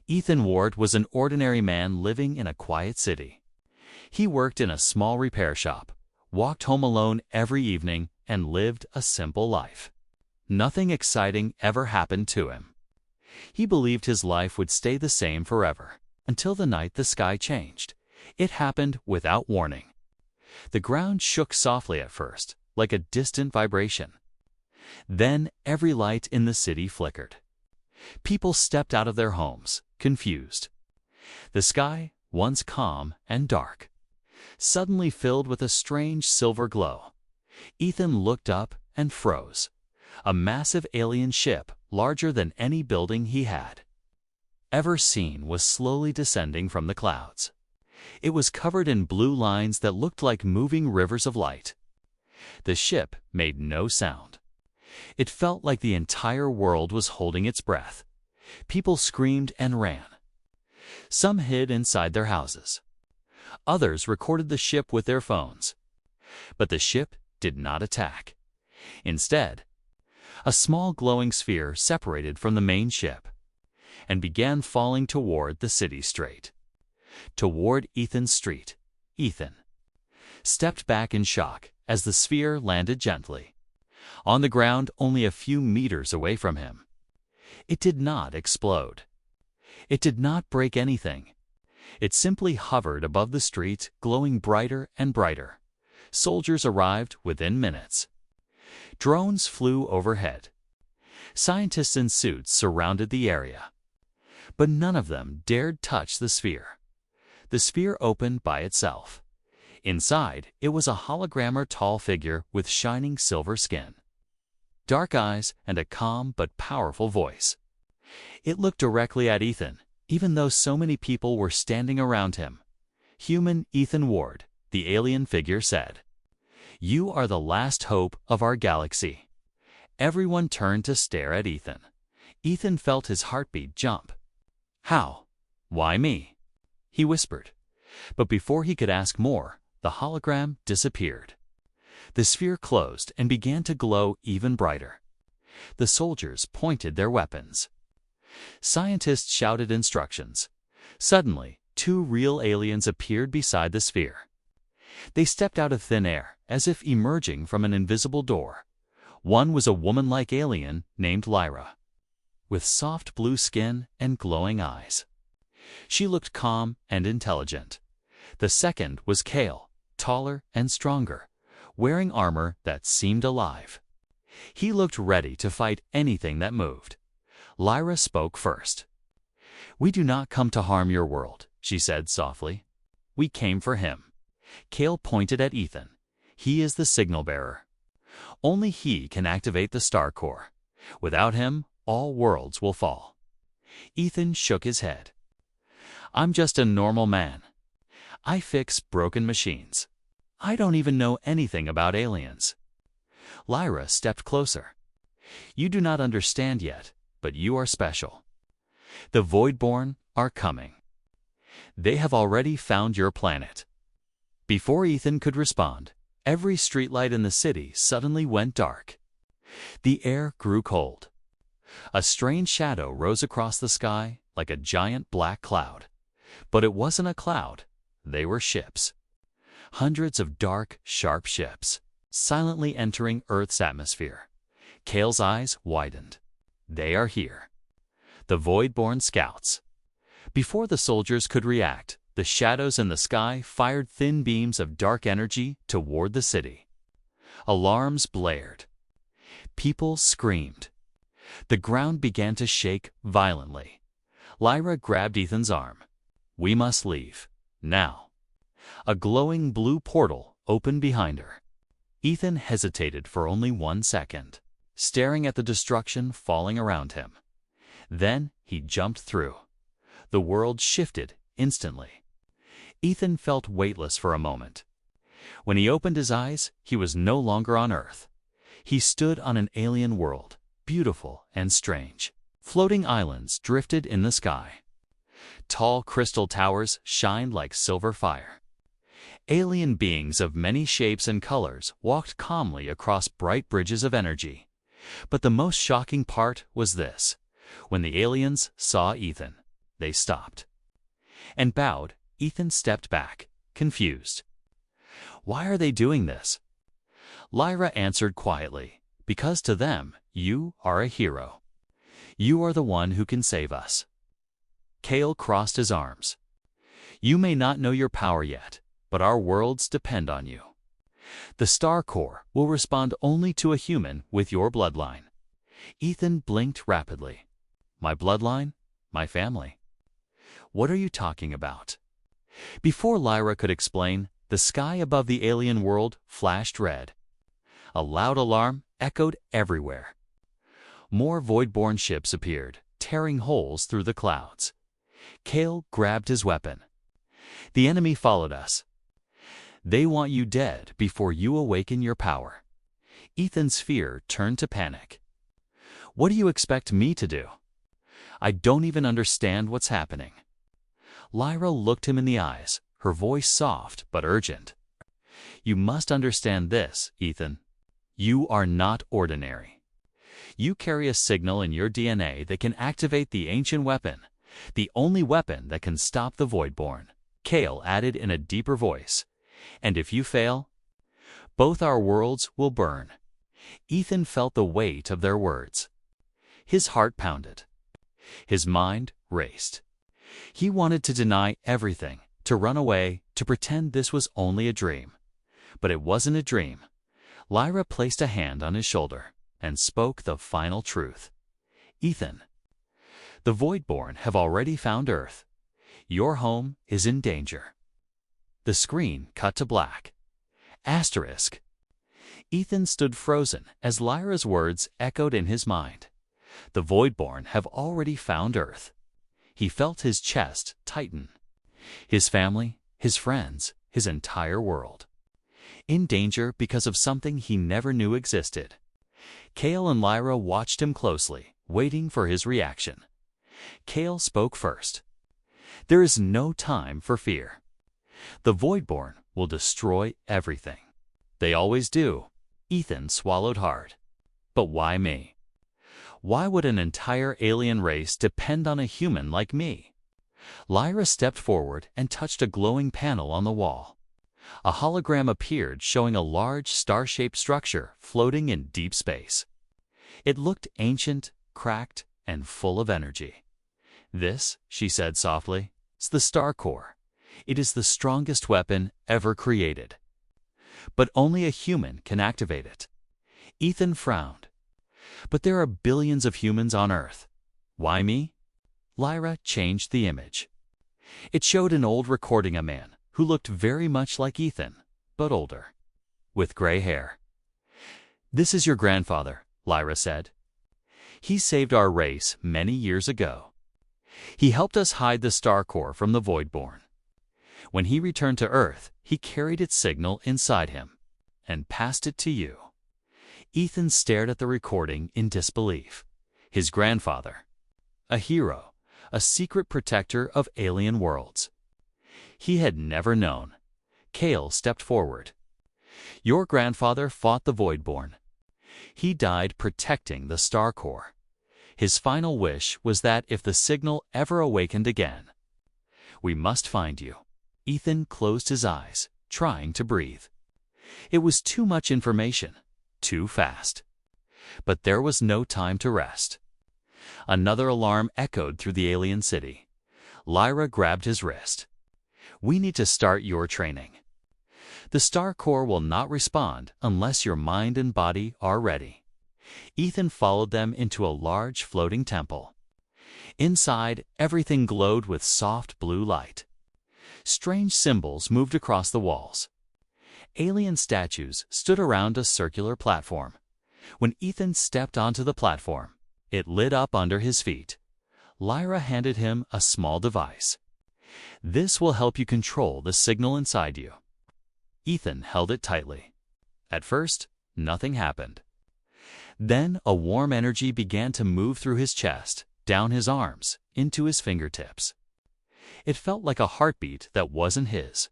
Ethan Ward was an ordinary man living in a quiet city. He worked in a small repair shop, walked home alone every evening, and lived a simple life. Nothing exciting ever happened to him. He believed his life would stay the same forever, until the night the sky changed. It happened without warning. The ground shook softly at first, like a distant vibration. Then every light in the city flickered. People stepped out of their homes, confused. The sky, once calm and dark, suddenly filled with a strange silver glow. Ethan looked up and froze. A massive alien ship, larger than any building he had ever seen, was slowly descending from the clouds. It was covered in blue lines that looked like moving rivers of light. The ship made no sound. It felt like the entire world was holding its breath. People screamed and ran. Some hid inside their houses. Others recorded the ship with their phones. But the ship did not attack. Instead, a small glowing sphere separated from the main ship and began falling toward the city straight. Toward Ethan's street. Ethan stepped back in shock as the sphere landed gently on the ground only a few meters away from him. It did not explode. It did not break anything. It simply hovered above the street, glowing brighter and brighter. Soldiers arrived within minutes. Drones flew overhead. Scientists in suits surrounded the area. But none of them dared touch the sphere. The sphere opened by itself. Inside, it was a hologram or tall figure with shining silver skin, dark eyes, and a calm but powerful voice. It looked directly at Ethan, even though so many people were standing around him. "Human Ethan Ward," the alien figure said. "You are the last hope of our galaxy." Everyone turned to stare at Ethan. Ethan felt his heartbeat jump. "How? Why me?" he whispered. But before he could ask more, the hologram disappeared. The sphere closed and began to glow even brighter. The soldiers pointed their weapons. Scientists shouted instructions. Suddenly, two real aliens appeared beside the sphere. They stepped out of thin air, as if emerging from an invisible door. One was a woman-like alien named Lyra, with soft blue skin and glowing eyes. She looked calm and intelligent. The second was Kale, taller and stronger, wearing armor that seemed alive. He looked ready to fight anything that moved. Lyra spoke first. "We do not come to harm your world," she said softly. "We came for him." Kale pointed at Ethan. "He is the signal bearer. Only he can activate the star core. Without him, all worlds will fall." Ethan shook his head. "I'm just a normal man. I fix broken machines. I don't even know anything about aliens." Lyra stepped closer. "You do not understand yet, but you are special. The Voidborn are coming. They have already found your planet." Before Ethan could respond, every streetlight in the city suddenly went dark. The air grew cold. A strange shadow rose across the sky like a giant black cloud. But it wasn't a cloud. They were ships. Hundreds of dark, sharp ships, silently entering Earth's atmosphere. Kale's eyes widened. "They are here. The Voidborn scouts." Before the soldiers could react, the shadows in the sky fired thin beams of dark energy toward the city. Alarms blared. People screamed. The ground began to shake violently. Lyra grabbed Ethan's arm. "We must leave. Now." A glowing blue portal opened behind her. Ethan hesitated for only 1 second, staring at the destruction falling around him. Then he jumped through. The world shifted instantly. Ethan felt weightless for a moment. When he opened his eyes, he was no longer on Earth. He stood on an alien world, beautiful and strange. Floating islands drifted in the sky. Tall crystal towers shined like silver fire. Alien beings of many shapes and colors walked calmly across bright bridges of energy. But the most shocking part was this. When the aliens saw Ethan, They stopped. And bowed, Ethan stepped back, confused. Why are they doing this? Lyra answered quietly, because to them, you are a hero. You are the one who can save us. Kale crossed his arms. You may not know your power yet, but our worlds depend on you. The Star Core will respond only to a human with your bloodline. Ethan blinked rapidly. My bloodline? My family? What are you talking about? Before Lyra could explain, the sky above the alien world flashed red. A loud alarm echoed everywhere. More Voidborn ships appeared, tearing holes through the clouds. Kale grabbed his weapon. The enemy followed us. They want you dead before you awaken your power. Ethan's fear turned to panic. What do you expect me to do? I don't even understand what's happening. Lyra looked him in the eyes, her voice soft but urgent. You must understand this, Ethan. You are not ordinary. You carry a signal in your DNA that can activate the ancient weapon, the only weapon that can stop the Voidborn. Kale added in a deeper voice. And if you fail, both our worlds will burn. Ethan felt the weight of their words. His heart pounded. His mind raced. He wanted to deny everything, to run away, to pretend this was only a dream. But it wasn't a dream. Lyra placed a hand on his shoulder and spoke the final truth. Ethan, the Voidborn have already found Earth. Your home is in danger. The screen cut to black. Asterisk. Ethan stood frozen as Lyra's words echoed in his mind. The Voidborn have already found Earth. He felt his chest tighten. His family, his friends, his entire world. In danger because of something he never knew existed. Kale and Lyra watched him closely, waiting for his reaction. Kale spoke first. There is no time for fear. The Voidborn will destroy everything. They always do. Ethan swallowed hard. But why me? Why would an entire alien race depend on a human like me? Lyra stepped forward and touched a glowing panel on the wall. A hologram appeared showing a large star-shaped structure floating in deep space. It looked ancient, cracked, and full of energy. This, she said softly, is the Star Core. It is the strongest weapon ever created. But only a human can activate it. Ethan frowned. But there are billions of humans on Earth. Why me? Lyra changed the image. It showed an old recording of a man who looked very much like Ethan, but older, with gray hair. This is your grandfather, Lyra said. He saved our race many years ago. He helped us hide the Star Core from the Voidborn. When he returned to Earth, he carried its signal inside him and passed it to you. Ethan stared at the recording in disbelief. His grandfather, a hero, a secret protector of alien worlds. He had never known. Kale stepped forward. Your grandfather fought the Voidborn. He died protecting the Star Core. His final wish was that if the signal ever awakened again, we must find you. Ethan closed his eyes, trying to breathe. It was too much information, too fast. But there was no time to rest. Another alarm echoed through the alien city. Lyra grabbed his wrist. We need to start your training. The Star Core will not respond unless your mind and body are ready. Ethan followed them into a large floating temple. Inside, everything glowed with soft blue light. Strange symbols moved across the walls. Alien statues stood around a circular platform. When Ethan stepped onto the platform, it lit up under his feet. Lyra handed him a small device. This will help you control the signal inside you. Ethan held it tightly. At first, nothing happened. Then a warm energy began to move through his chest, down his arms, into his fingertips. It felt like a heartbeat that wasn't his.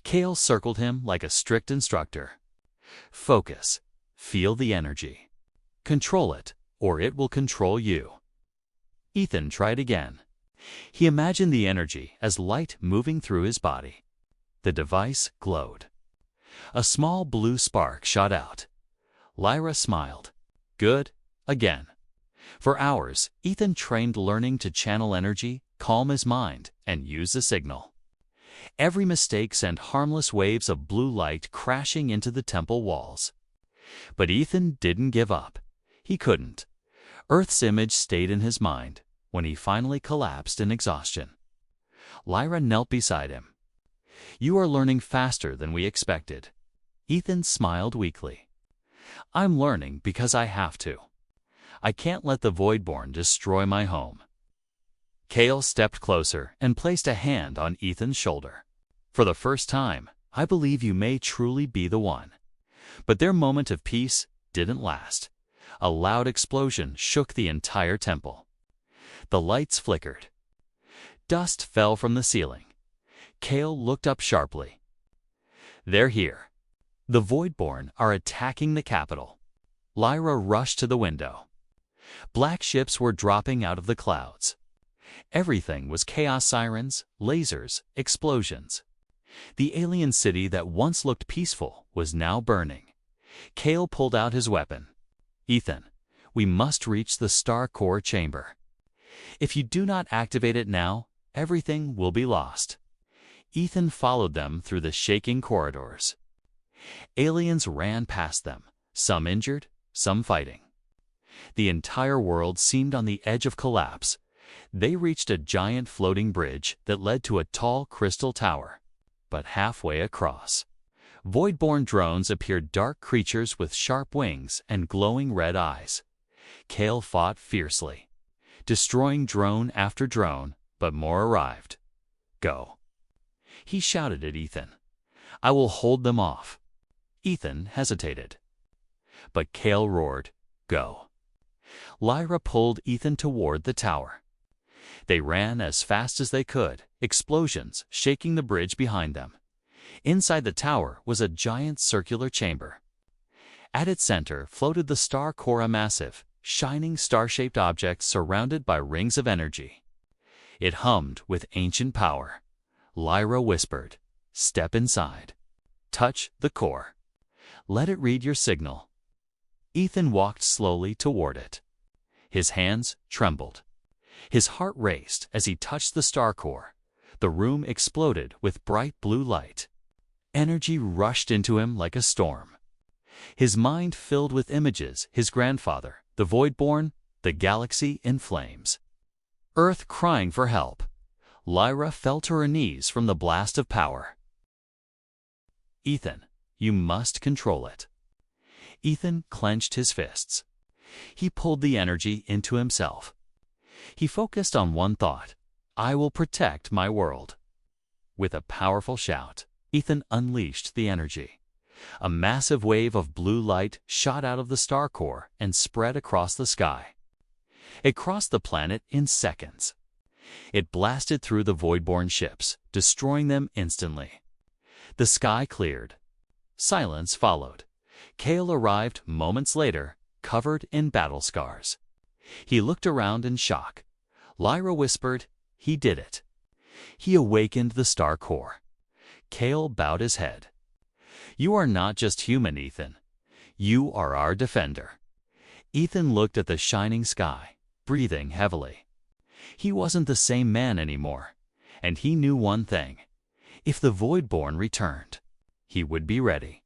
Kale circled him like a strict instructor. Focus. Feel the energy. Control it, or it will control you. Ethan tried again. He imagined the energy as light moving through his body. The device glowed. A small blue spark shot out. Lyra smiled. Good, again. For hours, Ethan trained learning to channel energy, calm his mind, and use the signal. Every mistake sent harmless waves of blue light crashing into the temple walls. But Ethan didn't give up. He couldn't. Earth's image stayed in his mind when he finally collapsed in exhaustion. Lyra knelt beside him. You are learning faster than we expected. Ethan smiled weakly. I'm learning because I have to. I can't let the Voidborn destroy my home. Kale stepped closer and placed a hand on Ethan's shoulder. For the first time, I believe you may truly be the one. But their moment of peace didn't last. A loud explosion shook the entire temple. The lights flickered. Dust fell from the ceiling. Kale looked up sharply. They're here. The Voidborn are attacking the capital. Lyra rushed to the window. Black ships were dropping out of the clouds. Everything was chaos sirens, lasers, explosions. The alien city that once looked peaceful was now burning. Kale pulled out his weapon. Ethan, we must reach the star core chamber. If you do not activate it now, everything will be lost. Ethan followed them through the shaking corridors. Aliens ran past them, some injured, some fighting. The entire world seemed on the edge of collapse. They reached a giant floating bridge that led to a tall crystal tower. But halfway across, Voidborn drones appeared, dark creatures with sharp wings and glowing red eyes. Kale fought fiercely, destroying drone after drone, but more arrived. Go. He shouted at Ethan. I will hold them off. Ethan hesitated. But Kale roared, Go. Lyra pulled Ethan toward the tower. They ran as fast as they could, explosions shaking the bridge behind them. Inside the tower was a giant circular chamber. At its center floated the star core, a massive, shining star-shaped object surrounded by rings of energy. It hummed with ancient power. Lyra whispered, Step inside. Touch the core. Let it read your signal. Ethan walked slowly toward it. His hands trembled. His heart raced as he touched the star core. The room exploded with bright blue light. Energy rushed into him like a storm. His mind filled with images, his grandfather, the Voidborn, the galaxy in flames. Earth crying for help. Lyra fell to her knees from the blast of power. Ethan, you must control it. Ethan clenched his fists. He pulled the energy into himself. He focused on one thought. I will protect my world. With a powerful shout, Ethan unleashed the energy. A massive wave of blue light shot out of the star core and spread across the sky. It crossed the planet in seconds. It blasted through the Voidborn ships, destroying them instantly. The sky cleared. Silence followed. Kale arrived moments later, covered in battle scars. He looked around in shock. Lyra whispered, He did it. He awakened the star core. Kale bowed his head. You are not just human, Ethan. You are our defender. Ethan looked at the shining sky, breathing heavily. He wasn't the same man anymore, and he knew one thing. If the Voidborn returned, he would be ready.